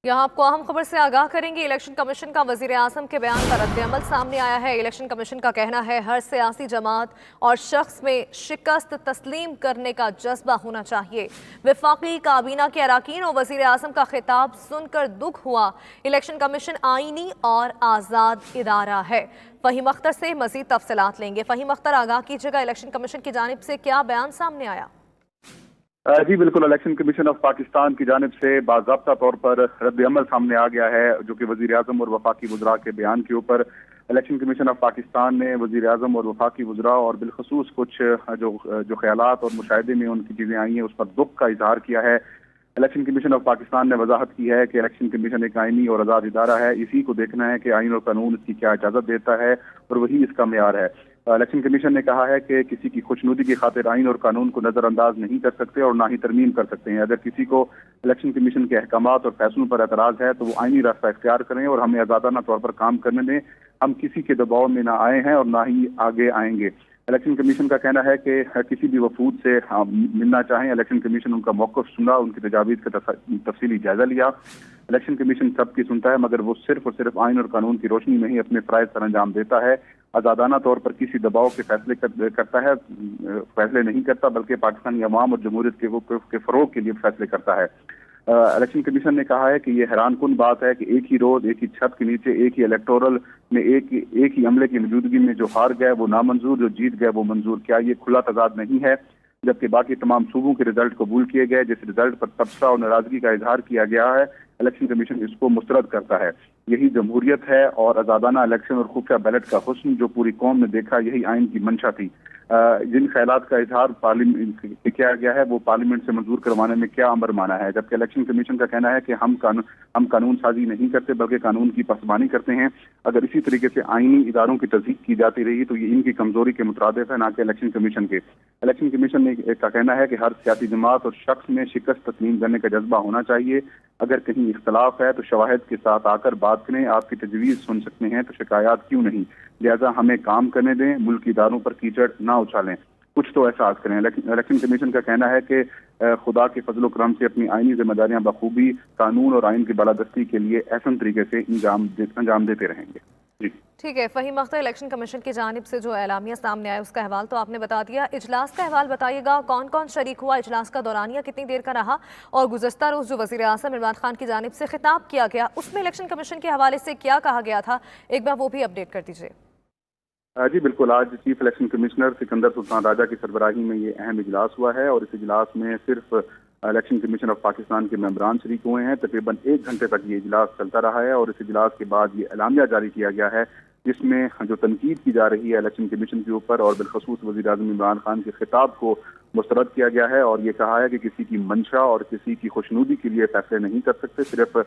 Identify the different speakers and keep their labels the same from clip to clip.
Speaker 1: यहाँ आपको अहम खबर से आगाह करेंगे। इलेक्शन कमीशन का वजीर आजम के बयान का रद्द-ए-अमल सामने आया है। इलेक्शन कमीशन का कहना है हर सियासी जमात और शख्स में शिकस्त तस्लीम करने का जज्बा होना चाहिए। वफाकी काबीना के अरकान और वजीर आजम का खिताब सुनकर दुख हुआ। इलेक्शन कमीशन आईनी और आज़ाद इदारा है। फहीम अख्तर से मजीद तफसीलात लेंगे। फहीम अख्तर, आगाह कीजिएगा, इलेक्शन कमीशन की जानिब से क्या बयान सामने आया?
Speaker 2: जी बिल्कुल, इलेक्शन कमीशन ऑफ पाकिस्तान की जानिब से बाज़ाब्ता तौर पर रद्द-ए-अमल सामने आ गया है, जो कि वज़ीर आज़म और वफाकी वज़रा के बयान के ऊपर इलेक्शन कमीशन ऑफ पाकिस्तान ने वज़ीर आज़म और वफाकी वज़रा और बिलखसूस कुछ जो ख्यालात और मुशाहिदे में उनकी चीज़ें आई हैं उस पर दुख का इजहार किया है। इलेक्शन कमीशन ऑफ पाकिस्तान ने वजाहत की है कि इलेक्शन कमीशन एक आईनी और आज़ाद इदारा है, इसी को देखना है कि आइन और कानून इसकी क्या इजाज़त देता है और वही इसका मेयार है। इलेक्शन कमीशन ने कहा है कि किसी की खुशनुदी की खातिर आइन और कानून को नजरअंदाज नहीं कर सकते और ना ही तरमीम कर सकते हैं। अगर किसी को इलेक्शन कमीशन के अहकामात और फैसलों पर एतराज है तो वो आइनी रास्ता इख्तियार करें और हमें आज़ादाना तौर पर काम करने दें। हम किसी के दबाव में ना आए हैं और ना ही आगे आएंगे। इलेक्शन कमीशन का कहना है कि किसी भी वफूद से मिलना चाहें, इलेक्शन कमीशन उनका मौक़िफ़ सुना, उनकी तजावीज़ का तफसीली जायजा लिया। इलेक्शन कमीशन सबकी सुनता है, मगर वो सिर्फ और सिर्फ आइन और कानून की रोशनी में ही अपने फ़राइज़ सर अंजाम देता है। आज़ादाना तौर पर किसी दबाव के फैसले करता है, फैसले नहीं करता, बल्कि पाकिस्तानी अवाम और जमहूरियत के फ़रोग़ के लिए फैसले करता है। इलेक्शन कमीशन ने कहा है कि ये हैरानकुन बात है कि एक ही रोज एक ही छत के नीचे एक ही इलेक्टोरल में एक ही अमले की मौजूदगी में जो हार गए वो नामंजूर, जो जीत गए वो मंजूर। क्या ये खुला तजाद नहीं है? जबकि बाकी तमाम सूबों के रिजल्ट कबूल किए गए, जिस रिजल्ट पर तबसरा और नाराजगी का इजहार किया गया है, इलेक्शन कमीशन इसको मुस्तरद करता है। यही जमहूरियत है और आज़ादाना इलेक्शन और खुफिया बैलेट का हुस्न जो पूरी कौम ने देखा, यही आइन की मंशा थी। जिन ख्यालात का इजहार पार्लियामेंट किया गया है वो पार्लियामेंट से मंजूर करवाने में क्या अमर माना है, जबकि इलेक्शन कमीशन का कहना है कि हम कानून साजी नहीं करते बल्कि कानून की पासबानी करते हैं। अगर इसी तरीके से आईनी इदारों की तस्दीक की जाती रही तो ये इनकी कमजोरी के मुताबिक है, ना कि इलेक्शन कमीशन के। इलेक्शन कमीशन का कहना है कि हर सियासी जमात और शख्स में शिकस्त तस्लीम करने का जज्बा होना चाहिए। अगर कहीं इख्तलाफ है तो शवाहिद के साथ आकर बात करें, आपकी तजवीज़ सुन सकते हैं तो शिकायत क्यों नहीं। लिहाजा हमें काम करने दें, मुल्क इदारों पर कीचड़ ना उछालें, कुछ तो एहसास करें। इलेक्शन कमीशन का कहना है कि खुदा के फजल करम से अपनी आइनी जिम्मेदारियां बखूबी कानून और आइन की बालादस्ती के लिए एहसन तरीके से अंजाम देते रहेंगे। जी
Speaker 1: ठीक है फहीम अख्तर, इलेक्शन कमीशन की जानिब से जो एलामिया सामने आया उसका अहवाल तो आपने बता दिया। इजलास का अहवाल बताइएगा, कौन कौन शरीक हुआ, इजलास का दौरानिया कितनी देर का रहा और गुज़श्ता रोज़ जो वज़ीर आज़म इमरान खान की जानिब से खिताब किया गया उसमें इलेक्शन कमीशन के हवाले से क्या कहा गया था, एक बार वो भी अपडेट कर दीजिए।
Speaker 2: जी बिल्कुल, आज chief election commissioner Sikandar Sultan Raja की सरबराही में ये अहम इजलास हुआ है और इस इजलास में सिर्फ इलेक्शन कमीशन ऑफ पाकिस्तान के मेंबरान शरीक हुए हैं। तकरीबन 1 घंटे तक ये इजलास चलता रहा है और इस इजलास के बाद ये एलामिया जारी किया गया है जिसमें जो तनकीद की जा रही है इलेक्शन कमीशन के ऊपर और बिलखसूस वज़ीर आज़म इमरान खान के खिताब को मुस्तरद किया गया है और ये कहा है कि किसी की मंशा और किसी की खुशनुदी के लिए फैसले नहीं कर सकते, सिर्फ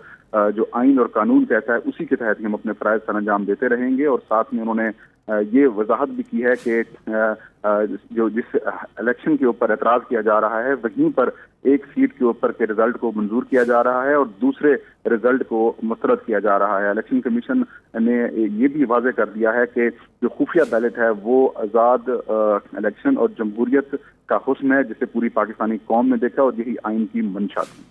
Speaker 2: जो आइन और कानून कहता है उसी के तहत हम अपने फ़राइज़ सर अंजाम देते रहेंगे। और साथ में उन्होंने ये वजाहत भी की है कि जो जिस इलेक्शन के ऊपर एतराज़ किया जा रहा है वहीं पर एक सीट के ऊपर के रिजल्ट को मंजूर किया जा रहा है और दूसरे रिजल्ट को मुस्तरद किया जा रहा है। इलेक्शन कमीशन ने ये भी वाज़ेह कर दिया है कि जो खुफिया बैलेट है वो आज़ाद इलेक्शन और जमहूरियत का हुस्न है जिसे पूरी पाकिस्तानी कौम ने देखा और यही आइन की मंशा थी।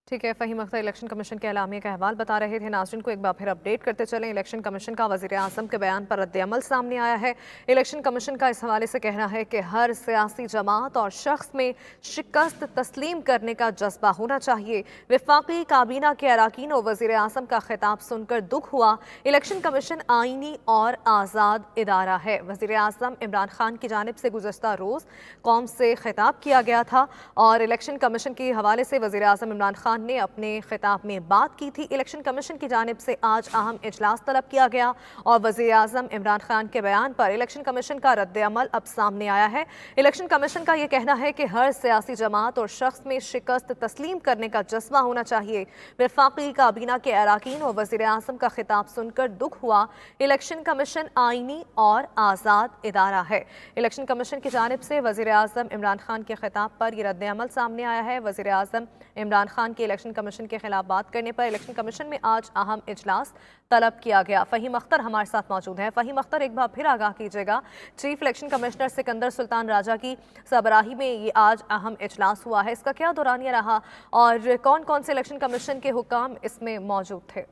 Speaker 1: ठीक है फहीम अख्तर, इलेक्शन कमीशन के एलामिया का अहवाल बता रहे थे। नाज़रीन को एक बार फिर अपडेट करते चलें, इलेक्शन कमीशन का वज़ीर आज़म के बयान पर रद्द-ए-अमल सामने आया है। इलेक्शन कमीशन का इस हवाले से कहना है कि हर सियासी जमात और शख्स में शिकस्त तस्लीम करने का जज्बा होना चाहिए। वफाकी काबीना के अरकान और वज़ीर आज़म का खिताब सुनकर दुख हुआ। इलेक्शन कमीशन आइनी और आज़ाद इदारा है। वज़ीर आज़म इमरान खान की जानिब से गुज़श्ता रोज़ कौम से खिताब किया गया था और इलेक्शन कमीशन के हवाले से वज़ीर आज़म इमरान खान ने अपने खिताब में बात की थी। इलेक्शन कमीशन की जानिब से आज अहम इजलास तलब किया गया और वज़ीर आज़म इमरान खान के बयान पर इलेक्शन कमीशन का रद्द-ए-अमल अब सामने आया है। इलेक्शन कमीशन का यह कहना है कि हर सियासी जमात और शख्स में शिकस्त तस्लीम करने का जज्बा होना चाहिए। वफाकी काबीना के अरकान और वज़ीर आज़म का खिताब सुनकर दुख हुआ। इलेक्शन कमीशन आइनी और आज़ाद इदारा है। इलेक्शन कमीशन की जानिब से वज़ीर आज़म इमरान खान के खिताब पर यह रद्द-ए-अमल सामने आया है। वज़ीर आज़म इमरान खान के کہ الیکشن کمیشن کے خلاف بات کرنے پر الیکشن کمیشن میں آج اہم اجلاس طلب کیا گیا۔ فہیم اختر ہمارے ساتھ موجود ہیں۔ فہیم اختر، ایک بار پھر آگاہ کیجیے گا، چیف الیکشن کمشنر سکندر سلطان راجہ کی سربراہی میں یہ آج اہم اجلاس ہوا ہے، اس کا کیا دورانیہ رہا اور کون کون سے الیکشن کمیشن کے حکام اس میں موجود تھے؟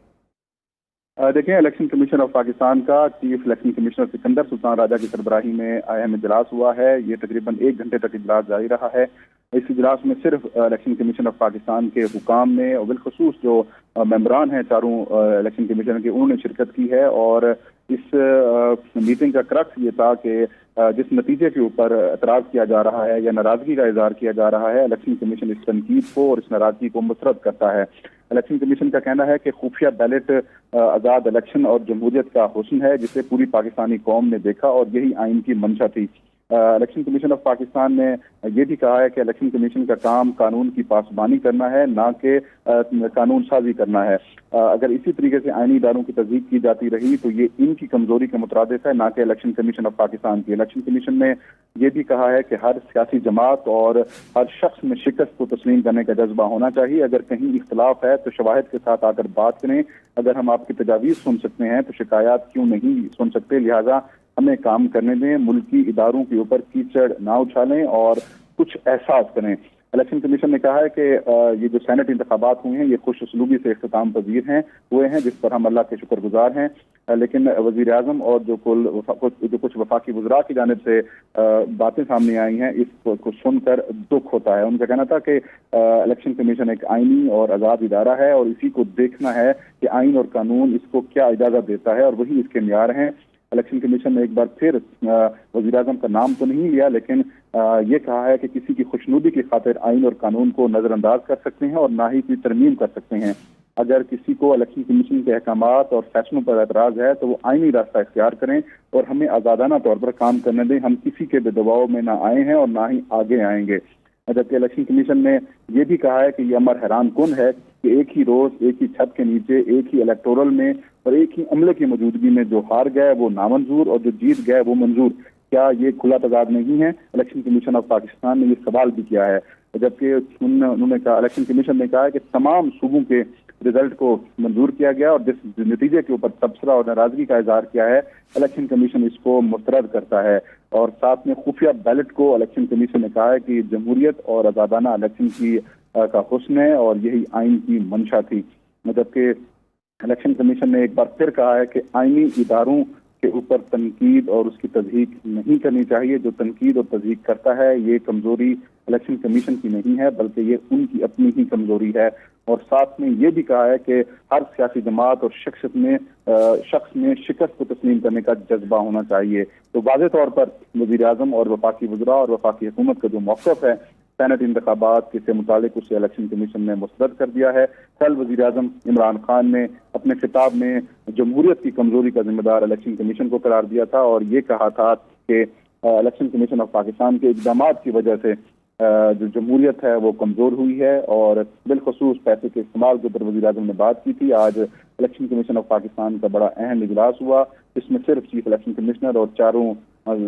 Speaker 2: دیکھیں، الیکشن کمیشن آف پاکستان کا چیف الیکشن کمشنر سکندر سلطان راجہ کی سربراہی میں اہم اجلاس ہوا ہے۔ یہ تقریباً 1 گھنٹے تک اجلاس جاری رہا ہے۔ اس اجلاس میں صرف الیکشن کمیشن آف پاکستان کے حکام نے اور بالخصوص جو ممبران ہیں چاروں الیکشن کمیشن کے، انہوں نے شرکت کی ہے، اور اس میٹنگ کا کرکس یہ تھا کہ جس نتیجے کے اوپر اعتراض کیا جا رہا ہے یا ناراضگی کا اظہار کیا جا رہا ہے، الیکشن کمیشن اس تنقید کو اور اس ناراضگی کو مسترد کرتا ہے۔ الیکشن کمیشن کا کہنا ہے کہ خفیہ بیلٹ آزاد الیکشن اور جمہوریت کا حسن ہے، جسے پوری پاکستانی قوم نے دیکھا اور یہی آئین کی منشا تھی۔ الیکشن کمیشن آف پاکستان نے یہ بھی کہا ہے کہ الیکشن کمیشن کا کام قانون کی پاسبانی کرنا ہے، نہ کہ قانون سازی کرنا ہے۔ اگر اسی طریقے سے آئینی اداروں کی تصدیق کی جاتی رہی تو یہ ان کی کمزوری کے مترادف ہے، نہ کہ الیکشن کمیشن آف پاکستان کی۔ الیکشن کمیشن نے یہ بھی کہا ہے کہ ہر سیاسی جماعت اور ہر شخص میں شکست کو تسلیم کرنے کا جذبہ ہونا چاہیے۔ اگر کہیں اختلاف ہے تو شواہد کے ساتھ آ کر بات کریں۔ اگر ہم آپ کی تجاویز سن سکتے ہیں تو شکایات کیوں نہیں سن سکتے؟ لہٰذا ہمیں کام کرنے دیں، ملکی اداروں کے اوپر کیچڑ نہ اچھالیں اور کچھ احساس کریں۔ الیکشن کمیشن نے کہا ہے کہ یہ جو سینٹ انتخابات ہوئے ہیں یہ خوش اسلوبی سے اختتام پذیر ہوئے ہیں، جس پر ہم اللہ کے شکر گزار ہیں، لیکن وزیر اعظم اور جو کچھ وفاقی وزراء کی جانب سے باتیں سامنے آئی ہیں، اس کو سن کر دکھ ہوتا ہے۔ ان کا کہنا تھا کہ الیکشن کمیشن ایک آئینی اور آزاد ادارہ ہے اور اسی کو دیکھنا ہے کہ آئین اور قانون اس کو کیا اجازت دیتا ہے اور وہی اس کے معیار ہیں۔ الیکشن کمیشن نے ایک بار پھر وزیر اعظم کا نام تو نہیں لیا، لیکن یہ کہا ہے کہ کسی کی خوشنودی کی خاطر آئین اور قانون کو نظر انداز کر سکتے ہیں اور نہ ہی کوئی ترمیم کر سکتے ہیں۔ اگر کسی کو الیکشن کمیشن کے احکامات اور فیصلوں پر اعتراض ہے تو وہ آئینی راستہ اختیار کریں اور ہمیں آزادانہ طور پر کام کرنے دیں۔ ہم کسی کے بے دباؤ میں نہ آئے ہیں اور نہ ہی آگے آئیں گے۔ جبکہ الیکشن کمیشن نے یہ بھی کہا ہے کہ یہ امر حیران کن ہے کہ ایک ہی روز ایک ہی چھت کے نیچے ایک ہی الیکٹورل میں اور ایک ہی عملے کی موجودگی میں جو ہار گئے وہ نامنظور اور جو جیت گئے وہ منظور۔ کیا یہ کھلا تضاد نہیں ہے؟ الیکشن کمیشن آف پاکستان نے یہ سوال بھی کیا ہے، جبکہ انہوں نے کہا، الیکشن کمیشن نے کہا ہے کہ تمام صوبوں کے رزلٹ کو منظور کیا گیا اور جس نتیجے کے اوپر تبصرہ اور ناراضگی کا اظہار کیا ہے، الیکشن کمیشن اس کو مسترد کرتا ہے۔ اور ساتھ میں خفیہ بیلٹ کو الیکشن کمیشن نے کہا ہے کہ جمہوریت اور آزادانہ الیکشن کا حسن ہے اور یہی آئین کی منشا تھی۔ جبکہ الیکشن کمیشن نے ایک بار پھر کہا ہے کہ آئینی اداروں کے اوپر تنقید اور اس کی تصدیق نہیں کرنی چاہیے۔ جو تنقید اور تصدیق کرتا ہے یہ کمزوری الیکشن کمیشن کی نہیں ہے بلکہ یہ ان کی اپنی ہی کمزوری ہے۔ اور ساتھ میں یہ بھی کہا ہے کہ ہر سیاسی جماعت اور شخص میں شکست کو تسلیم کرنے کا جذبہ ہونا چاہیے۔ تو واضح طور پر وزیر اعظم اور وفاقی وزراء اور وفاقی حکومت کا جو موقف ہے سینٹ انتخابات سے متعلق، اسے الیکشن کمیشن نے مسترد کر دیا ہے۔ کل وزیر اعظم عمران خان نے اپنے خطاب میں جمہوریت کی کمزوری کا ذمہ دار الیکشن کمیشن کو قرار دیا تھا اور یہ کہا تھا کہ الیکشن کمیشن آف پاکستان کے اقدامات کی وجہ سے جو جمہوریت ہے وہ کمزور ہوئی ہے، اور بالخصوص پیسے کے استعمال کے اوپر وزیر اعظم نے بات کی تھی۔ آج الیکشن کمیشن آف پاکستان کا بڑا اہم اجلاس ہوا، جس میں صرف چیف الیکشن کمشنر اور چاروں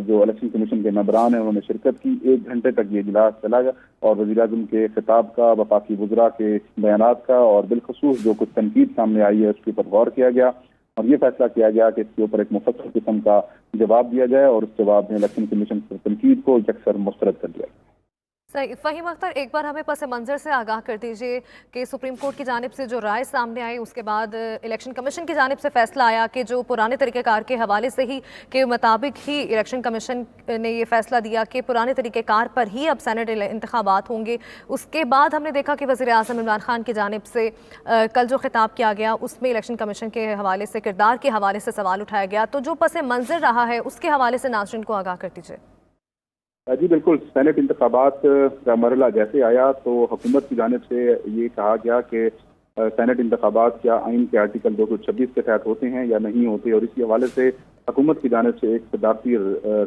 Speaker 2: جو الیکشن کمیشن کے ممبران ہیں انہوں نے شرکت کی۔ 1 گھنٹے تک یہ اجلاس چلا گیا اور وزیر اعظم کے خطاب کا، وفاقی وزراء کے بیانات کا اور بالخصوص جو کچھ تنقید سامنے آئی ہے اس کے اوپر غور کیا گیا اور یہ فیصلہ کیا گیا کہ اس کے اوپر ایک مفصل قسم کا جواب دیا جائے اور اس جواب میں الیکشن کمیشن کی تنقید کو یکسر مسترد کر دیا۔
Speaker 1: فہیم اختر، ایک بار ہمیں پس منظر سے آگاہ کر دیجئے کہ سپریم کورٹ کی جانب سے جو رائے سامنے آئی اس کے بعد الیکشن کمیشن کی جانب سے فیصلہ آیا کہ جو پرانے طریقہ کار کے حوالے سے ہی کے مطابق ہی الیکشن کمیشن نے یہ فیصلہ دیا کہ پرانے طریقہ کار پر ہی اب سینٹ انتخابات ہوں گے۔ اس کے بعد ہم نے دیکھا کہ وزیر اعظم عمران خان کی جانب سے کل جو خطاب کیا گیا اس میں الیکشن کمیشن کے حوالے سے، کردار کے حوالے سے سوال اٹھایا گیا، تو جو پس منظر رہا ہے اس کے حوالے سے ناظرین کو آگاہ کر دیجئے۔
Speaker 2: جی بالکل، سینٹ انتخابات کا مرحلہ جیسے آیا تو حکومت کی جانب سے یہ کہا گیا کہ سینٹ انتخابات کیا آئین کے آرٹیکل 226 کے تحت ہوتے ہیں یا نہیں ہوتے، اور اسی حوالے سے حکومت کی جانب سے ایک صدارتی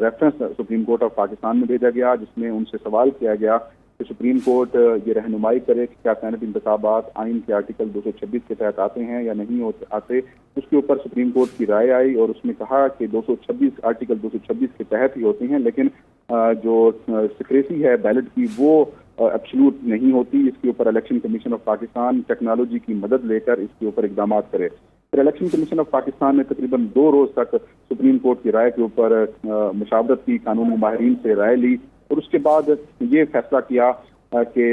Speaker 2: reference supreme court of Pakistan میں بھیجا گیا، جس میں ان سے سوال کیا گیا کہ سپریم کورٹ یہ رہنمائی کرے کہ کیا سینٹ انتخابات آئین کے آرٹیکل 226 کے تحت آتے ہیں یا نہیں آتے۔ اس کے اوپر سپریم کورٹ کی رائے آئی اور اس نے کہا کہ 226 آرٹیکل 226 کے تحت ہی ہوتے ہیں، لیکن جو سیکریسی ہے بیلٹ کی وہ ایبسلوٹ نہیں ہوتی، اس کے اوپر election commission of Pakistan technology کی مدد لے کر اس کے اوپر اقدامات کرے۔ پھر الیکشن کمیشن آف پاکستان نے تقریباً 2 روز تک سپریم کورٹ کی رائے کے اوپر مشاورت کی، قانونی ماہرین سے رائے لی اور اس کے بعد یہ فیصلہ کیا کہ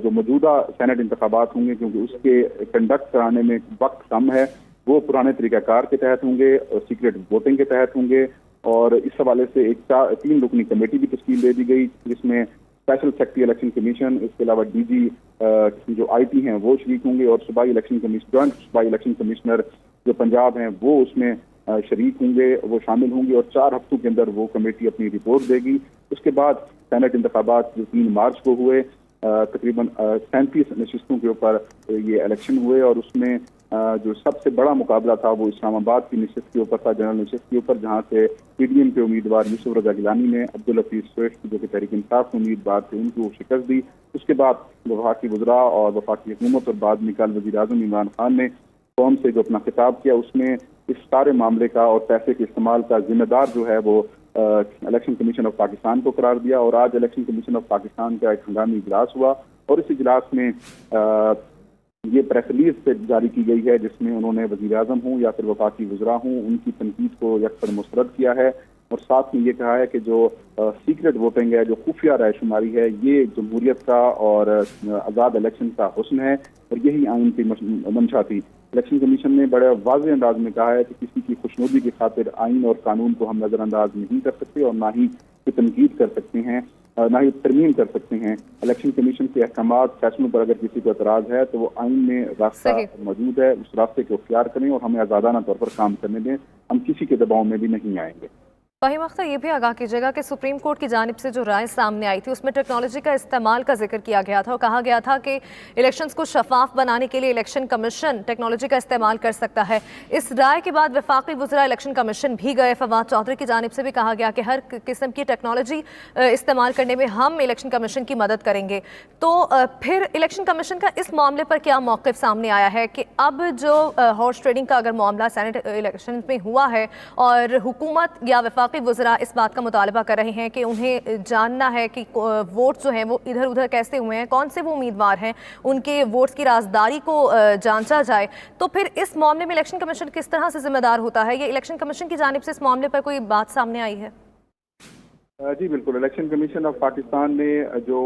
Speaker 2: جو موجودہ سینٹ انتخابات ہوں گے، کیونکہ اس کے کنڈکٹ کرانے میں وقت کم ہے، وہ پرانے طریقہ کار کے تحت ہوں گے اور سیکرٹ ووٹنگ کے تحت ہوں گے، اور اس حوالے سے ایک 3 رکنی کمیٹی بھی تشکیل دے دی گئی جس میں اسپیشل سیکرٹری الیکشن کمیشن، اس کے علاوہ ڈی جی جو آئی ٹی ہیں وہ شریک ہوں گے، اور صوبائی الیکشن کمیشن جوائنٹ صوبائی الیکشن کمشنر جو پنجاب ہیں وہ اس میں شریک ہوں گے، وہ شامل ہوں گے، اور 4 ہفتوں کے اندر وہ کمیٹی اپنی رپورٹ دے گی۔ اس کے بعد سینٹ انتخابات جو 3 مارچ کو ہوئے، تقریباً 37 نشستوں کے اوپر یہ الیکشن ہوئے، اور اس میں جو سب سے بڑا مقابلہ تھا وہ اسلام آباد کی نشست کے اوپر تھا، جنرل نشست کے اوپر، جہاں سے پی ڈی ایم کے امیدوار یوسف رضا گیلانی نے عبداللطیف سویٹ جو کہ تحریک انصاف کے امیدوار تھے ان کو شکست دی۔ اس کے بعد وفاقی وزراء اور وفاقی حکومت اور بعد میں کل وزیر اعظم عمران خان نے قوم سے جو اپنا خطاب کیا، اس میں اس سارے معاملے کا اور پیسے کے استعمال کا ذمہ دار جو ہے وہ الیکشن کمیشن آف پاکستان کو قرار دیا، اور آج الیکشن کمیشن آف پاکستان کا ایک ہنگامی اجلاس ہوا، اور اس اجلاس میں یہ پریس ریلیز سے جاری کی گئی ہے جس میں انہوں نے وزیر اعظم ہوں یا پھر وفاقی وزراء ہوں ان کی تنقید کو یکسر مسترد کیا ہے، اور ساتھ میں یہ کہا ہے کہ جو سیکرٹ ووٹنگ ہے، جو خفیہ رائے شماری ہے، یہ جمہوریت کا اور آزاد الیکشن کا حسن ہے، اور یہی آئین کی منشا تھی۔ الیکشن کمیشن نے بڑے واضح انداز میں کہا ہے کہ کسی کی خوشنودی کی خاطر آئین اور قانون کو ہم نظر انداز نہیں کر سکتے، اور نہ ہی تنقید کر سکتے ہیں، نہ ہی ترمیم کر سکتے ہیں۔ الیکشن کمیشن کے احکامات فیصلوں پر اگر کسی کو اعتراض ہے تو وہ آئین میں راستہ موجود ہے، اس راستے کو اختیار کریں اور ہمیں آزادانہ طور پر کام کرنے دیں، ہم کسی کے دباؤ میں بھی نہیں آئیں گے۔
Speaker 1: فہیم اختر، یہ بھی آگاہ کیجیے گا کہ سپریم کورٹ کی جانب سے جو رائے سامنے آئی تھی اس میں ٹیکنالوجی کا استعمال کا ذکر کیا گیا تھا، اور کہا گیا تھا کہ الیکشنز کو شفاف بنانے کے لیے الیکشن کمیشن ٹیکنالوجی کا استعمال کر سکتا ہے۔ اس رائے کے بعد وفاقی وزراء الیکشن کمیشن بھی گئے، فواد چودھری کی جانب سے بھی کہا گیا کہ ہر قسم کی ٹیکنالوجی استعمال کرنے میں ہم الیکشن کمیشن کی مدد کریں گے۔ تو پھر الیکشن کمیشن کا اس معاملے پر کیا موقف سامنے آیا ہے کہ اب جو ہارس ٹریڈنگ کا اگر معاملہ سینٹ الیکشن میں ہوا ہے اور حکومت یا وفاقی وزراء اس بات کا مطالبہ کر رہے ہیں کہ انہیں جاننا ہے کہ ووٹ جو ہیں وہ ادھر ادھر کیسے ہوئے ہیں، کون سے وہ امیدوار ہیں، ان کے ووٹس کی رازداری کو جانچا جائے، تو پھر اس معاملے میں الیکشن کمیشن کس طرح سے ذمہ دار ہوتا ہے؟ یہ الیکشن کمیشن کی جانب سے اس معاملے پر کوئی بات سامنے آئی ہے؟
Speaker 2: جی بالکل، الیکشن کمیشن آف پاکستان نے جو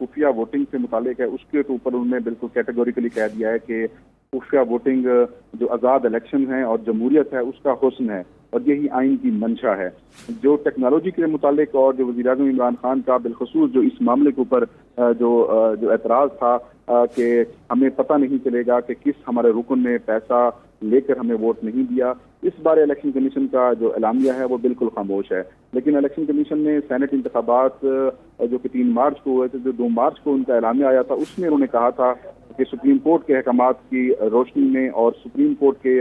Speaker 2: خفیہ ووٹنگ سے متعلق ہے اس کے اوپر انہوں نے بالکل کیٹیگوریکلی کہہ دیا ہے کہ خفیہ ووٹنگ جو آزاد الیکشن ہے اور جمہوریت ہے اس کا حسن ہے، اور یہی آئین کی منشا ہے۔ جو ٹیکنالوجی کے متعلق اور جو وزیر اعظم عمران خان کا بالخصوص جو اس معاملے کے اوپر جو اعتراض تھا کہ ہمیں پتہ نہیں چلے گا کہ کس ہمارے رکن نے پیسہ لے کر ہمیں ووٹ نہیں دیا، اس بارے الیکشن کمیشن کا جو اعلامیہ ہے وہ بالکل خاموش ہے۔ لیکن الیکشن کمیشن نے سینٹ انتخابات جو کہ 3 مارچ کو ہوئے تھے، جو 2 مارچ کو ان کا اعلامیہ آیا تھا، اس میں انہوں نے کہا تھا کہ سپریم کورٹ کے احکامات کی روشنی میں اور سپریم کورٹ کے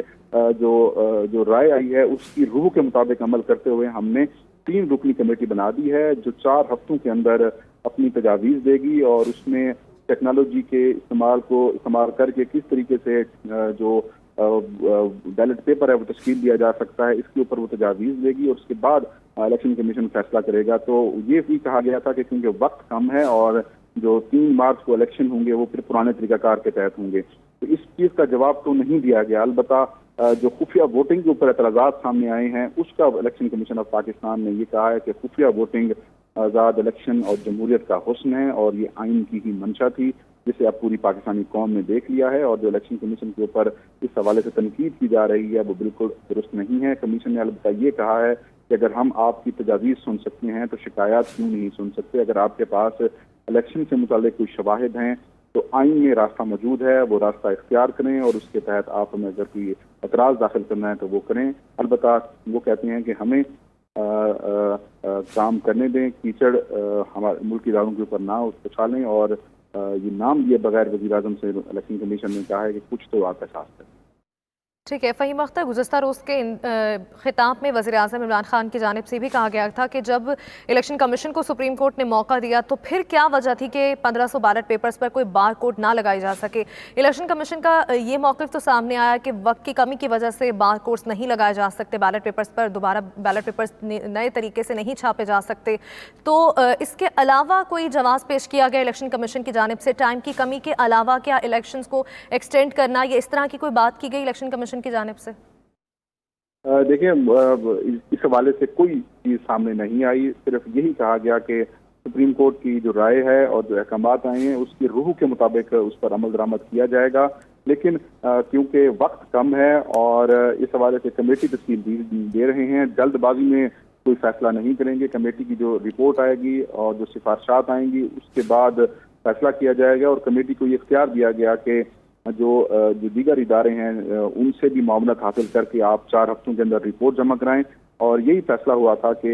Speaker 2: جو رائے آئی ہے اس کی روح کے مطابق عمل کرتے ہوئے ہم نے 3 رکنی کمیٹی بنا دی ہے جو 4 ہفتوں کے اندر اپنی تجاویز دے گی، اور اس میں ٹیکنالوجی کے استعمال کر کے کس طریقے سے جو بیلٹ پیپر ہے وہ تشکیل دیا جا سکتا ہے، اس کے اوپر وہ تجاویز دے گی، اور اس کے بعد الیکشن کمیشن فیصلہ کرے گا۔ تو یہ بھی کہا گیا تھا کہ کیونکہ وقت کم ہے اور جو 3 مارچ کو الیکشن ہوں گے وہ پھر پرانے طریقہ کار کے تحت ہوں گے، تو اس چیز کا جواب تو نہیں دیا گیا۔ البتہ جو خفیہ ووٹنگ کے اوپر اعتراضات سامنے آئے ہیں اس کا الیکشن کمیشن آف پاکستان نے یہ کہا ہے کہ خفیہ ووٹنگ آزاد الیکشن اور جمہوریت کا حسن ہے، اور یہ آئین کی ہی منشا تھی جسے اب پوری پاکستانی قوم نے دیکھ لیا ہے، اور جو الیکشن کمیشن کے اوپر اس حوالے سے تنقید کی جا رہی ہے وہ بالکل درست نہیں ہے۔ کمیشن نے البتہ یہ کہا ہے کہ اگر ہم آپ کی تجاویز سن سکتے ہیں تو شکایات کیوں نہیں سن سکتے؟ اگر آپ کے پاس الیکشن سے متعلق کوئی شواہد ہیں تو آئین میں راستہ موجود ہے، وہ راستہ اختیار کریں، اور اس کے تحت آپ ہمیں اگر کوئی اعتراض داخل کرنا ہے تو وہ کریں۔ البتہ وہ کہتے ہیں کہ ہمیں کام کرنے دیں، کیچڑ ہمارے ملکی اداروں کے اوپر نہ اچھالیں، اور یہ نام لیے بغیر وزیر اعظم سے الیکشن کمیشن نے کہا ہے کہ کچھ تو آپ احساس کریں۔
Speaker 1: ठीक है फ़हीम अख्तर, गुज़श्ता रोज़ के ख़िताब में वज़ीर-ए-आज़म इमरान ख़ान की जानिब से भी कहा गया था कि जब इलेक्शन कमीशन को सुप्रीम कोर्ट ने मौका दिया तो फिर क्या वजह थी कि 1500 बैलेट पेपर्स पर कोई बार कोड ना लगाई जा सके। इलेक्शन कमीशन का ये मौक़िफ़ तो सामने आया कि वक्त की कमी की वजह से बार कोड्स नहीं लगाए जा सकते, बैलेट पेपर्स पर दोबारा बैलेट पेपर्स नए तरीके से नहीं छापे जा सकते। तो इसके अलावा कोई जवाब पेश किया गया इलेक्शन कमीशन की जानिब से? टाइम की कमी के अलावा क्या इलेक्शंस को एक्सटेंड करना या इस तरह की कोई बात की गई इलेक्शन कमीशन की जानिब से?
Speaker 2: देखिए, इस हवाले से कोई चीज़ सामने नहीं आई। सिर्फ यही कहा गया कि सुप्रीम कोर्ट की जो राय है और जो अहकामात आए हैं उसकी रूह के मुताबिक उस पर अमल दरामद किया जाएगा। लेकिन क्योंकि वक्त कम है और इस हवाले से कमेटी तश्कील दे रहे हैं, जल्दबाजी में कोई फैसला नहीं करेंगे। कमेटी की जो रिपोर्ट आएगी और जो सिफारिशात आएंगी उसके बाद फैसला किया जाएगा। और कमेटी को ये इख्तियार दिया गया कि जो दीगर इदारे हैं उनसे भी मामलत हासिल करके आप 4 हफ्तों के अंदर रिपोर्ट जमा कराएं। और यही फैसला हुआ था कि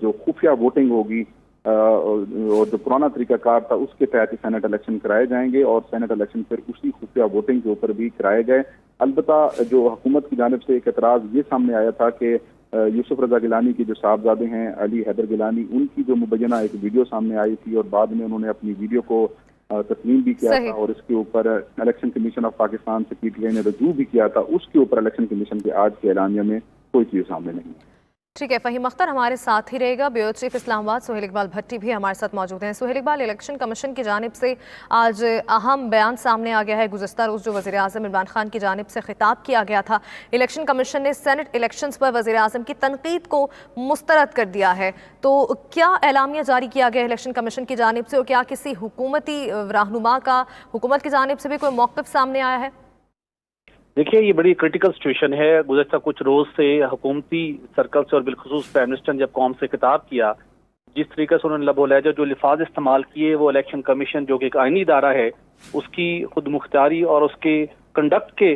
Speaker 2: जो खुफिया वोटिंग होगी और जो पुराना तरीकाकार था उसके तहत ही सेनेट इलेक्शन कराए जाएंगे और सेनेट इलेक्शन फिर उसी खुफिया वोटिंग के ऊपर भी कराए गए। अलबत्ता जो हुकूमत की जानिब से एक एतराज़ ये सामने आया था कि यूसुफ रजा गिलानी के जो साहबजादे हैं अली हैदर गिलानी, उनकी जो मुबैना एक वीडियो सामने आई थी और बाद में उन्होंने अपनी वीडियो को तस्लीम भी किया था और इसके ऊपर इलेक्शन कमीशन ऑफ पाकिस्तान से पीटीआई ने रजू भी किया था। उसके ऊपर इलेक्शन कमीशन के आज के एलानिया में कोई चीज़ सामने नहीं है।
Speaker 1: ठीक है, फ़हीम अख्तर हमारे साथ ही रहेगा। ब्यूरो चीफ इस्लामाबाद सुहेल इकबाल भट्टी भी हमारे साथ मौजूद हैं। सुहेल इकबाल, इलेक्शन कमीशन की जानिब से आज अहम बयान सामने आ गया है। गुज़श्ता रोज़ जो वज़ीर-ए-आज़म इमरान ख़ान की जानिब से खिताब किया गया था, इलेक्शन कमीशन ने सेनेट इलेक्शंस पर वज़ीर-ए-आज़म की तनकीद को मुस्तरद कर दिया है। तो क्या एलामिया जारी किया गया इलेक्शन कमीशन की जानिब से और क्या किसी हुकूमती रहनुमा का हुकूमत की जानिब से भी कोई मौक़िफ़ सामने आया है?
Speaker 3: देखिए, ये बड़ी क्रिटिकल सिचुएशन है। गुज़श्ता कुछ रोज से हुकूमती सर्कल से और बिलखुसूस प्राइम मिनिस्टर ने जब कौम से खिताब किया, जिस तरीके से उन्होंने लबो लहजा जो लिफाज इस्तेमाल किए, वो इलेक्शन कमीशन जो कि एक आइनी इदारा है उसकी खुद मुख्तारी और उसके कंडक्ट के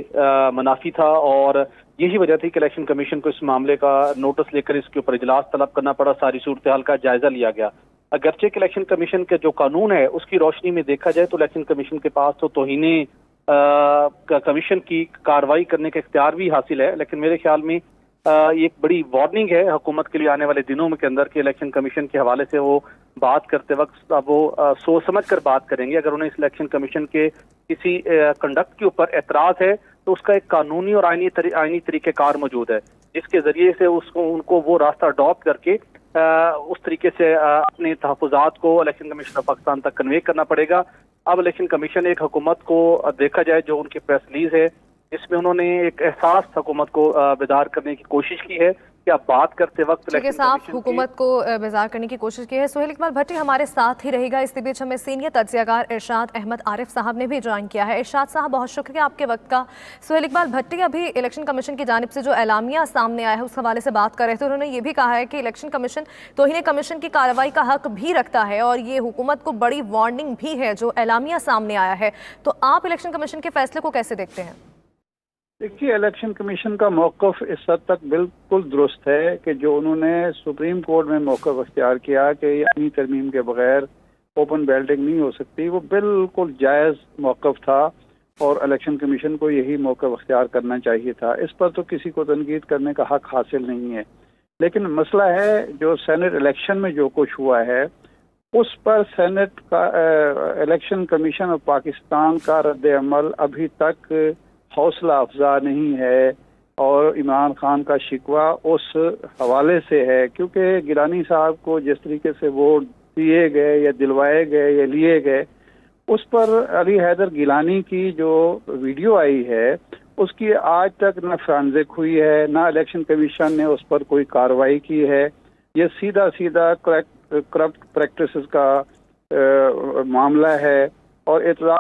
Speaker 3: मुनाफी था। और यही वजह थी कि इलेक्शन कमीशन को इस मामले का नोटिस लेकर इसके ऊपर इजलास तलब करना पड़ा, सारी सूरत हाल का जायजा लिया गया। अगरचे कि इलेक्शन कमीशन के जो कानून है उसकी रोशनी में देखा जाए तो इलेक्शन कमीशन के पास तो तौहीने कमीशन की कार्रवाई करने का इख्तियार भी हासिल है, लेकिन मेरे ख्याल में ये एक बड़ी वार्निंग है हुकूमत के लिए आने वाले दिनों में के अंदर कि इलेक्शन कमीशन के हवाले से वो बात करते वक्त अब वो सोच समझ कर बात करेंगे। अगर उन्हें इस इलेक्शन कमीशन के किसी कंडक्ट के ऊपर एतराज है तो उसका एक कानूनी और आइनी तरीक़ेकार मौजूद है जिसके जरिए से उनको वो रास्ता अडॉप्ट करके उस तरीके से अपने तहफ़्फ़ुज़ात को इलेक्शन कमीशन ऑफ पाकिस्तान तक कन्वे करना पड़ेगा। अब इलेक्शन कमीशन एक हुकूमत को देखा जाए जो उनकी प्रेस रिलीज है इसमें उन्होंने एक एहसास हुकूमत को बेदार करने की कोशिश की है कि आप बात करते वक्त
Speaker 1: साफ हुकूमत को बेजार करने की कोशिश की है। सुहेल इकबाल भट्टी हमारे साथ ही रहेगा। इसी बीच हमें सीनियर तज्ज़ियाकार इरशाद अहमद आरिफ साहब ने भी ज्वाइन किया है। इरशाद साहब, बहुत शुक्रिया आपके वक्त का। सुहेल इकबाल भट्टी अभी इलेक्शन कमीशन की जानिब से जो एलामिया सामने आया है उस हवाले से बात कर रहे थे। उन्होंने ये भी कहा है कि इलेक्शन कमीशन तौहीन कमीशन की कार्रवाई का हक भी रखता है और ये हुकूमत को बड़ी वार्निंग भी है जो एलामिया सामने आया है। तो आप इलेक्शन कमीशन के फैसले को कैसे देखते हैं?
Speaker 4: देखिए, इलेक्शन कमीशन का मौक़िफ़ इस हद तक बिल्कुल दुरुस्त है कि जो उन्होंने सुप्रीम कोर्ट में मौक़िफ़ अख्तियार किया कि यानी तरमीम के बगैर ओपन बैलेटिंग नहीं हो सकती, वो बिल्कुल जायज़ मौक़िफ़ था और इलेक्शन कमीशन को यही मौक़िफ़ अख्तियार करना चाहिए था। इस पर तो किसी को तनकीद करने का हक हासिल नहीं है। लेकिन मसला है जो सेनेट इलेक्शन में जो कुछ हुआ है उस पर सेनेट का इलेक्शन कमीशन ऑफ पाकिस्तान का रद्द अमल अभी तक हौसला अफजा नहीं है और इमरान खान का शिकवा उस हवाले से है क्योंकि गिलानी साहब को जिस तरीके से वोट दिए गए या दिलवाए गए या लिए गए, उस पर अली हैदर गिलानी की जो वीडियो आई है उसकी आज तक न फोरेंसिक हुई है, ना इलेक्शन कमीशन ने उस पर कोई कार्रवाई की है। ये सीधा सीधा करप्ट प्रैक्टिसेस का मामला है और इतला।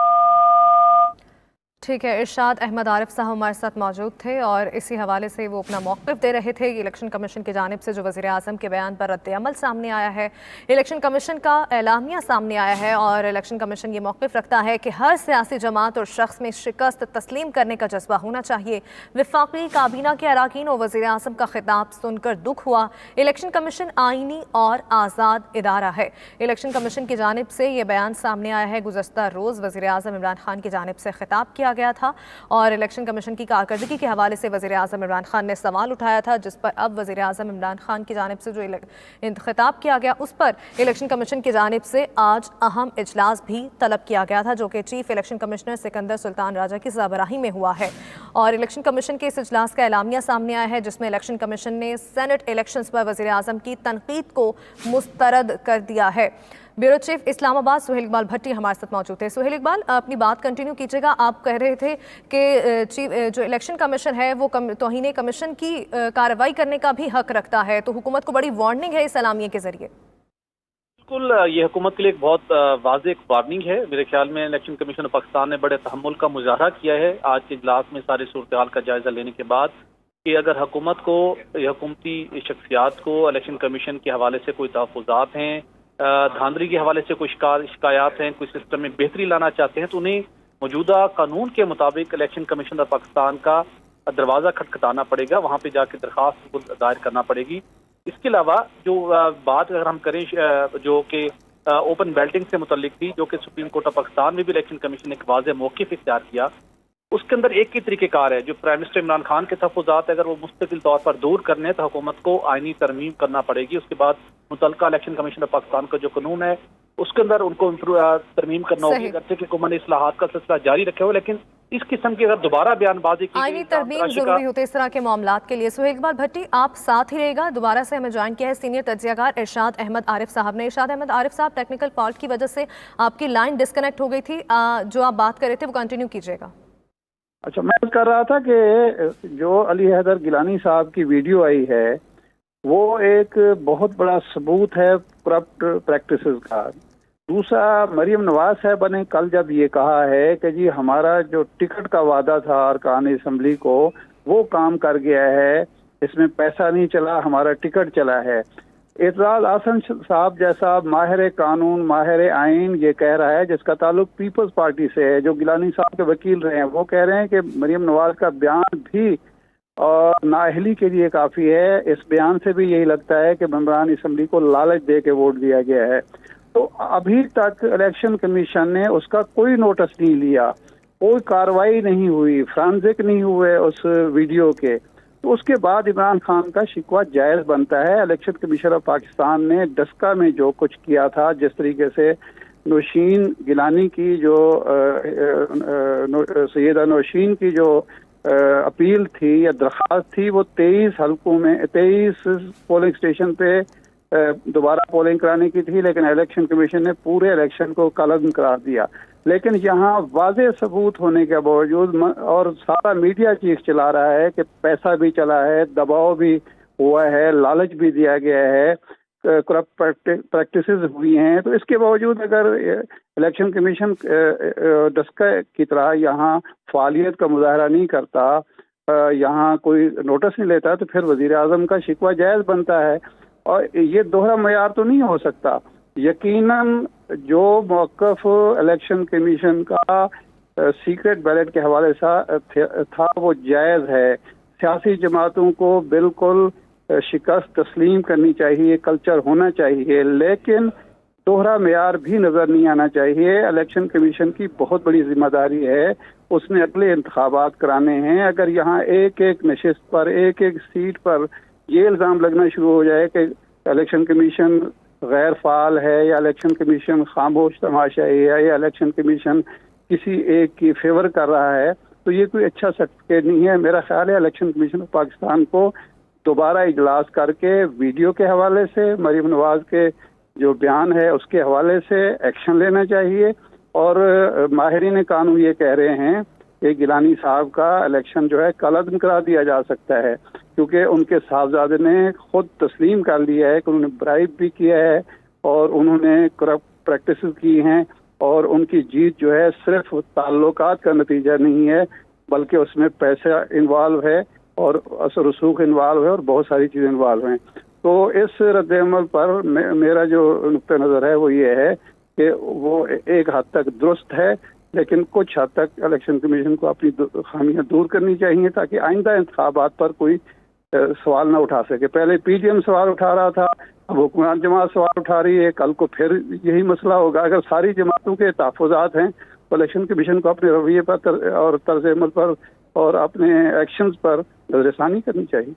Speaker 1: ठीक है, इरशाद अहमद आरिफ साहब हमारे साथ मौजूद थे और इसी हवाले से वो अपना मौक़िफ़ दे रहे थे। इलेक्शन कमीशन की जानिब से जो वज़ीर-ए-आज़म के बयान पर रद्द अमल सामने आया है, इलेक्शन कमीशन का एलामिया सामने आया है और इलेक्शन कमीशन ये मौक़िफ़ रखता है कि हर सियासी जमात और शख्स में शिकस्त तस्लीम करने का जज्बा होना चाहिए। वफाकी काबीना के अराकीन और वज़ीर-ए-आज़म का खिताब सुनकर दुख हुआ। इलेक्शन कमीशन आइनी और आज़ाद इदारा है। इलेक्शन कमीशन की जानिब से ये बयान सामने आया है। गुज़श्ता रोज़ वज़ीर-ए-आज़म इमरान खान की जानिब से खिताब किया किया गया था और इलेक्शन कमीशन की कारकर्दगी के हवाले से वज़ीर आज़म इमरान खान ने सवाल उठाया था, जिस पर अब वज़ीर आज़म इमरान खान की जानिब से जो खिताब किया गया उस पर इलेक्शन कमीशन की जानिब से आज अहम इजलास भी तलब किया गया था, जो कि chief election commissioner Sikandar Sultan Raja की सरबराही में हुआ है। और इलेक्शन कमीशन के इस इजलास का एलामिया सामने आया है, जिसमें इलेक्शन कमीशन ने सेनेट इलेक्शंस पर वज़ीर आज़म की तनकीद को मुस्तरद कर दिया है। ब्यूरो चीफ इस्लामाबाद सुहेल इकबाल भट्टी हमारे साथ मौजूद थे। सुहेल इकबाल, अपनी बात कंटिन्यू कीजिएगा। आप कह रहे थे कि जो इलेक्शन कमीशन है वो तौहीन कमीशन की कार्रवाई करने का भी हक रखता है, तो हुकूमत को बड़ी वार्निंग है इस एलामिये के जरिए।
Speaker 3: बिल्कुल, ये हुकूमत के लिए एक बहुत वाज़ेह वार्निंग है। मेरे ख्याल में इलेक्शन कमीशन ऑफ पाकिस्तान ने बड़े तहम्मुल का मुजाहरा किया है आज के इजलास में सारी सूरत हाल का जायजा लेने के बाद, कि अगर हुकूमत को, हुकूमती शख्सियात को इलेक्शन कमीशन के हवाले से कोई तहफ़्फ़ुज़ात हैं, धांधली के हवाले से कोई शिकायत हैं, कोई सिस्टम में बेहतरी लाना चाहते हैं, तो उन्हें मौजूदा कानून के मुताबिक इलेक्शन कमीशन ऑफ पाकिस्तान का दरवाज़ा खटखटाना पड़ेगा, वहाँ पे जाके दरख्वास्त दायर करना पड़ेगी। इसके अलावा जो बात अगर हम करें जो कि ओपन बैल्टिंग से मुतल्लिक थी, जो कि सुप्रीम कोर्ट ऑफ पाकिस्तान में भी इलेक्शन कमीशन ने एक वाज़ेह मौक़िफ़ इख्तियार किया, उसके अंदर एक ही तरीक़ेकार है। जो प्राइम मिनिस्टर इमरान खान के तहफ़्फ़ुज़ात अगर वो मुस्तकिल तौर पर दूर करने हैं तो हुकूमत को आइनी तरमीम करना पड़ेगी। उसके बाद मुतल्लिका इलेक्शन कमीशन ऑफ पाकिस्तान का जो कानून है उसके अंदर उनको तरमीम करना होगी। अगरचे कि हुकूमत ने इस्लाहात का सिलसिला जारी रखे हो, लेकिन इस किस्म की अगर दोबारा बयानबाजी की
Speaker 1: आईनी तरमीम जरूरी होती है इस तरह के मामलात के लिए। सुहेल इकबाल भट्टी, आप साथ ही रहेगा। दोबारा से हमें ज्वाइन किया है सीनियर तज्ज़ियाकार इरशाद अहमद आरिफ साहब ने। इरशाद अहमद आरिफ साहब, टेक्निकल फॉल्ट की वजह से आपकी लाइन डिस्कनेक्ट हो गई थी, जो आप बात कर रहे थे वो कंटिन्यू कीजिएगा।
Speaker 4: अच्छा, मैं कर रहा था कि जो अली हैदर गिलानी साहब की वीडियो आई है वो एक बहुत बड़ा सबूत है करप्ट प्रैक्टिसेस का। दूसरा, मरीम नवाज साहब ने कल जब ये कहा है कि जी हमारा जो टिकट का वादा था अरकान असम्बली को वो काम कर गया है, इसमें पैसा नहीं चला, हमारा टिकट चला है। एतराज आसन साहब जैसा माहिर कानून, माहिर आइन ये कह रहा है, जिसका ताल्लुक पीपल्स पार्टी से है, जो गिलानी साहब के वकील रहे हैं, वो कह रहे हैं कि मरीम नवाज का बयान भी और नाअहली के लिए काफ़ी है। इस बयान से भी यही लगता है कि मेंबरान असम्बली को लालच दे के वोट दिया गया है। तो अभी तक इलेक्शन कमीशन ने उसका कोई नोटिस नहीं लिया, कोई कार्रवाई नहीं हुई, फ्रांजिक नहीं हुए उस वीडियो के। तो उसके बाद इमरान खान का शिकवा जायज़ बनता है। इलेक्शन कमीशन ऑफ पाकिस्तान ने डस्का में जो कुछ किया था, जिस तरीके से नौशीन गिलानी की जो सैयदा नौशीन की जो अपील थी या दरख्वास्त थी, वो 23 हल्कों में 23 पोलिंग स्टेशन पे दोबारा पोलिंग कराने की थी, लेकिन इलेक्शन कमीशन ने पूरे इलेक्शन को कलअदम करार दिया। लेकिन यहाँ वाज़ेह सबूत होने के बावजूद और सारा मीडिया चीख चला रहा है कि पैसा भी चला है, दबाव भी हुआ है, लालच भी दिया गया है, करप्ट प्रैक्टिसेस हुई हैं, तो इसके बावजूद अगर इलेक्शन कमीशन डस्का की तरह यहाँ फालियत का मुजाहरा नहीं करता, यहाँ कोई नोटिस नहीं लेता, तो फिर वज़ीर आज़म का शिकवा जायज़ बनता है। और ये दोहरा मयार तो नहीं हो सकता। यकीनन जो मौक़िफ़ इलेक्शन कमीशन का सीक्रेट बैलेट के हवाले से था वो जायज़ है। सियासी जमातों को बिल्कुल शिकस्त तस्लीम करनी चाहिए, कल्चर होना चाहिए, लेकिन दोहरा मयार भी नज़र नहीं आना चाहिए। इलेक्शन कमीशन की बहुत बड़ी जिम्मेदारी है, उसने अगले इंतखाबात कराने हैं। अगर यहाँ एक एक नशिस्त पर, एक एक सीट पर ये इल्ज़ाम लगना शुरू हो जाए कि इलेक्शन कमीशन गैर फाल है या इलेक्शन कमीशन खामोश तमाशाई है या इलेक्शन कमीशन किसी एक की फेवर कर रहा है, तो ये कोई अच्छा सर्टिफिकेट नहीं है। मेरा ख्याल है इलेक्शन कमीशन ऑफ पाकिस्तान को दोबारा इजलास करके वीडियो के हवाले से, मरीम नवाज के जो बयान है उसके हवाले से एक्शन लेना चाहिए। और माहिरीन कानून ये कह रहे हैं कि गिलानी साहब का इलेक्शन जो है कलअदम करा दिया जा सकता है, क्योंकि उनके साहबजादे ने खुद तस्लीम कर लिया है कि उन्होंने ब्राइब भी किया है और उन्होंने करप्ट प्रैक्टिसेस की हैं, और उनकी जीत जो है सिर्फ ताल्लुकात का नतीजा नहीं है, बल्कि उसमें पैसा इन्वॉल्व है और असर रसूख इन्वॉल्व है और बहुत सारी चीज़ें इन्वॉल्व हैं। तो इस रद्द-ए-अमल पर मेरा जो नुक्ता नज़र है वो ये है कि वो एक हद तक दुरुस्त है, लेकिन कुछ हद तक इलेक्शन कमीशन को अपनी खामियां दूर करनी चाहिए ताकि आइंदा इंतखाबात पर कोई सवाल ना उठा सके। पहले पीटीएम सवाल उठा रहा था, अब हुकूमत जमात सवाल उठा रही है, कल को फिर यही मसला होगा। अगर सारी जमातों के तहफ़्फ़ुज़ात हैं तो इलेक्शन कमीशन को अपने रवैये पर और तर्ज अमल पर और अपने एक्शंस पर नजरसानी करनी चाहिए।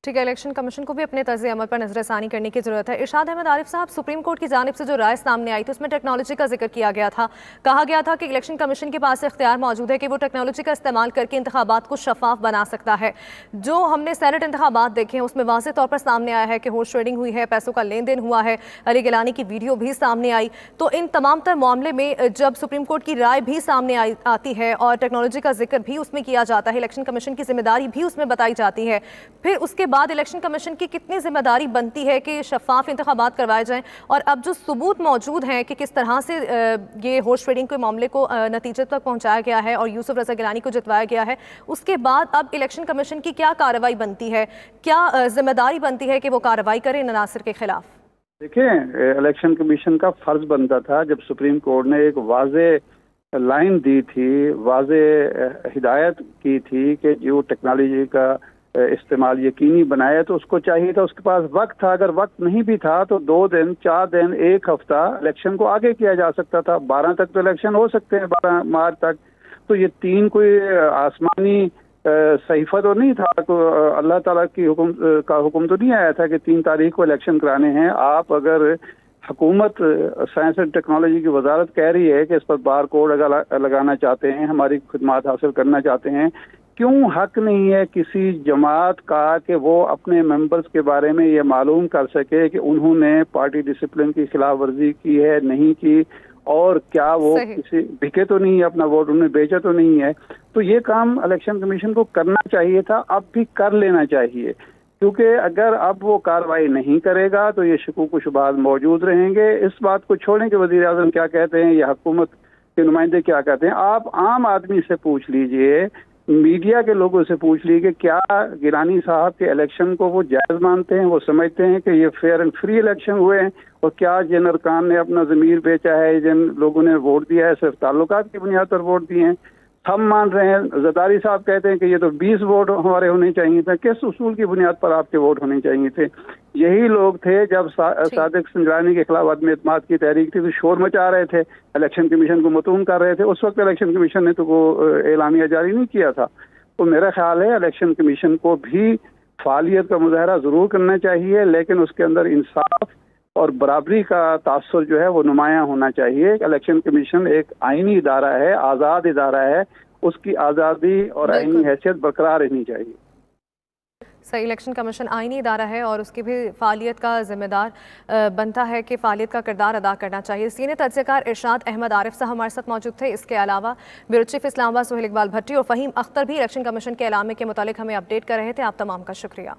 Speaker 1: ठीक है, इलेक्शन कमीशन को भी अपने तर्ज अमल पर नजरसानी करने की जरूरत है। इरशाद अहमद आरिफ साहब, सुप्रीम कोर्ट की जानिब से जो राय सामने आई थी उसमें टेक्नोलॉजी का जिक्र किया गया था। कहा गया था कि इलेक्शन कमीशन के पास इख्तियार मौजूद है कि वो टेक्नोलॉजी का इस्तेमाल करके इंतखाबात को शफाफ बना सकता है। जो हमने सेनेट इंतखाबात देखे हैं उसमें वाज़ेह तौर पर सामने आया है कि हॉर्स ट्रेडिंग हुई है, पैसों का लेन देन हुआ है, अली गिलानी की वीडियो भी सामने आई। तो इन तमाम तर मामले में जब सुप्रीम कोर्ट की राय भी सामने आती है और टेक्नोलॉजी का जिक्र भी उसमें किया जाता है, इलेक्शन कमीशन की जिम्मेदारी भी उसमें बताई जाती है, फिर उसके बाद इलेक्शन कमीशन की कितनी जिम्मेदारी बनती है कि शफाफ इंतखाबात करवाए जाएं? और अब जो सबूत मौजूद हैं कि किस तरह से ये हॉर्स ट्रेडिंग के मामले को नतीजे तक पहुंचाया गया है और यूसुफ रज़ा गिलानी को जितवाया गया है, उसके बाद अब इलेक्शन कमीशन की क्या कार्रवाई बनती है, क्या जिम्मेदारी बनती है कि वो कार्रवाई करे नासिर के खिलाफ?
Speaker 4: देखिए, इलेक्शन कमीशन का फर्ज बनता था, जब सुप्रीम कोर्ट ने एक वाज़े लाइन दी थी, वाज़े हिदायत की थी कि जो टेक्नोलॉजी का इस्तेमाल यकीनी बनाया, तो उसको चाहिए था, उसके पास वक्त था। अगर वक्त नहीं भी था तो 2 दिन, 4 दिन, 1 हफ्ता इलेक्शन को आगे किया जा सकता था। 12 तक तो इलेक्शन हो सकते हैं, 12 मार्च तक। तो ये 3 कोई आसमानी सहीफा तो नहीं था, तो अल्लाह ताला की हुक्म तो नहीं आया था कि 3 तारीख को इलेक्शन कराने हैं। आप अगर हुकूमत साइंस एंड टेक्नोलॉजी की वजारत कह रही है कि इस पर बार कोड लगाना चाहते हैं, हमारी खिदमत हासिल करना चाहते हैं, क्यों हक नहीं है किसी जमात का कि वो अपने मेंबर्स के बारे में ये मालूम कर सके कि उन्होंने पार्टी डिसिप्लिन की खिलाफ वर्जी की है, नहीं की, और क्या वो किसी बिके तो नहीं है, अपना वोट उन्होंने बेचा तो नहीं है। तो ये काम इलेक्शन कमीशन को करना चाहिए था, अब भी कर लेना चाहिए, क्योंकि अगर अब वो कार्रवाई नहीं करेगा तो ये शकूक शुबहात मौजूद रहेंगे। इस बात को छोड़ें कि वज़ीर आज़म क्या कहते हैं या हुकूमत के नुमाइंदे क्या कहते हैं। आप आम आदमी से पूछ लीजिए, मीडिया के लोगों से पूछ लीजिए कि क्या गिलानी साहब के इलेक्शन को वो जायज़ मानते हैं, वो समझते हैं कि ये फेयर एंड फ्री इलेक्शन हुए हैं, और क्या जिन अरकान ने अपना ज़मीर बेचा है, जिन लोगों ने वोट दिया है, सिर्फ ताल्लुकात की बुनियाद पर वोट दिए हैं, हम मान रहे हैं। ज़रदारी साहब कहते हैं कि ये तो 20 वोट हमारे होने चाहिए थे। किस उसूल की बुनियाद पर आपके वोट होने चाहिए थे? यही लोग थे जब सादिक संजरानी के खिलाफ अदम एतमाद की तहरीक थी तो शोर मचा रहे थे, इलेक्शन कमीशन को मतून कर रहे थे। उस वक्त इलेक्शन कमीशन ने तो वो एलामिया जारी नहीं किया था। तो मेरा ख्याल है इलेक्शन कमीशन को भी फालियत का मुजाहरा ज़रूर करना चाहिए, लेकिन उसके अंदर इंसाफ और बराबरी का तासुर जो है वो नुमायां होना चाहिए। इलेक्शन कमीशन एक आईनी इदारा है, आज़ाद इदारा है, उसकी आज़ादी और आईनी हैसियत बरकरार रहनी चाहिए।
Speaker 1: सही, इलेक्शन कमीशन आईनी इदारा है और उसकी भी फालियत का जिम्मेदार बनता है कि फालियत का किरदार अदा करना चाहिए। सीनियर तज्ज़ियाकार इरशाद अहमद आरिफ साहब हमारे साथ मौजूद थे। इसके अलावा ब्यूरो चीफ इस्लामाबाद सुहेल इकबाल भट्टी और फ़हीम अख्तर भी इलेक्शन कमीशन के एलामे के मुतालिक हमें अपडेट कर रहे थे। आप तमाम का शुक्रिया।